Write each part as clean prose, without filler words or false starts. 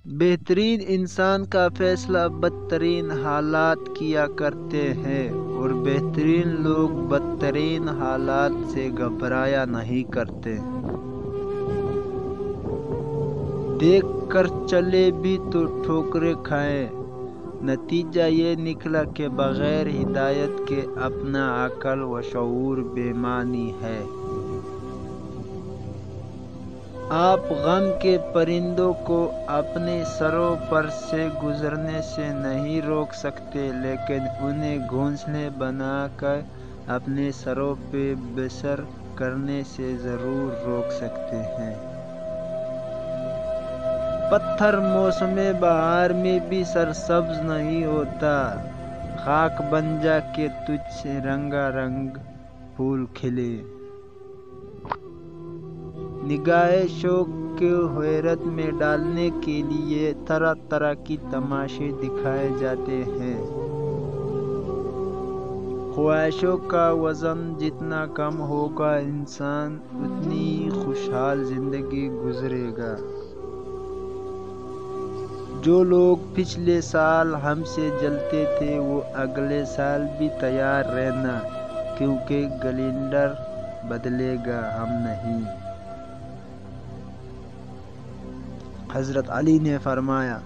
بہترین انسان کا فیصلہ بدترین حالات کیا کرتے ہیں، اور بہترین لوگ بدترین حالات سے گھبرایا نہیں کرتے۔ دیکھ کر چلے بھی تو ٹھوکریں کھائیں۔ نتیجہ یہ نکلا کہ بغیر ہدایت کے اپنا عقل و شعور بے معنی ہے۔ آپ غم کے پرندوں کو اپنے سروں پر سے گزرنے سے نہیں روک سکتے، لیکن انہیں گھونسلے بنا کر اپنے سروں پہ بسر کرنے سے ضرور روک سکتے ہیں۔ پتھر موسم بہار میں بھی سرسبز نہیں ہوتا، خاک بن جا کہ تجھ سے رنگا رنگ پھول کھلے۔ نگاہ شوق کو حیرت میں ڈالنے کے لیے طرح طرح کی تماشے دکھائے جاتے ہیں۔ خواہشوں کا وزن جتنا کم ہوگا، انسان اتنی خوشحال زندگی گزارے گا۔ جو لوگ پچھلے سال ہم سے جلتے تھے وہ اگلے سال بھی تیار رہنا، کیونکہ کیلنڈر بدلے گا، ہم نہیں۔ حضرت علی نے فرمایا،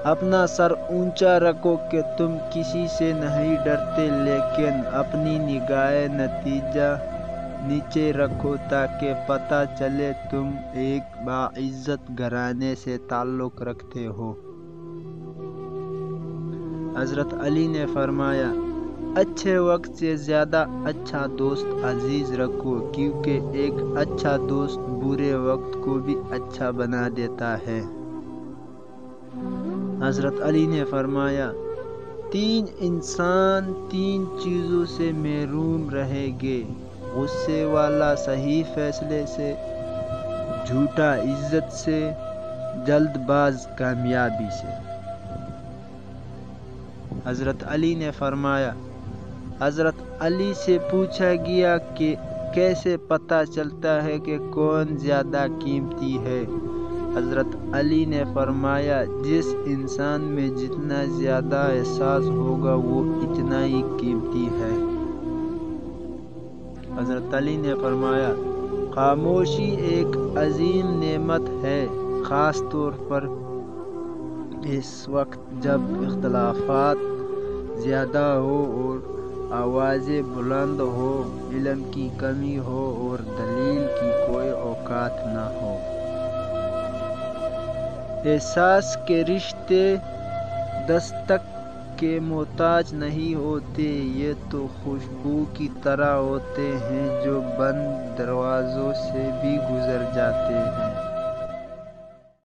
اپنا سر اونچا رکھو کہ تم کسی سے نہیں ڈرتے، لیکن اپنی نگاہ نتیجہ نیچے رکھو تاکہ پتہ چلے تم ایک باعزت گھرانے سے تعلق رکھتے ہو۔ حضرت علی نے فرمایا، اچھے وقت سے زیادہ اچھا دوست عزیز رکھو، کیونکہ ایک اچھا دوست برے وقت کو بھی اچھا بنا دیتا ہے۔ حضرت علی نے فرمایا، تین انسان تین چیزوں سے محروم رہیں گے: غصے والا صحیح فیصلے سے، جھوٹا عزت سے، جلد باز کامیابی سے۔ حضرت علی نے فرمایا، حضرت علی سے پوچھا گیا کہ کیسے پتہ چلتا ہے کہ کون زیادہ قیمتی ہے؟ حضرت علی نے فرمایا، جس انسان میں جتنا زیادہ احساس ہوگا وہ اتنا ہی قیمتی ہے۔ حضرت علی نے فرمایا، خاموشی ایک عظیم نعمت ہے، خاص طور پر اس وقت جب اختلافات زیادہ ہو اور آوازیں بلند ہو، علم کی کمی ہو اور دلیل کی کوئی اوقات نہ ہو۔ احساس کے رشتے دستک کے محتاج نہیں ہوتے، یہ تو خوشبو کی طرح ہوتے ہیں جو بند دروازوں سے بھی گزر جاتے ہیں۔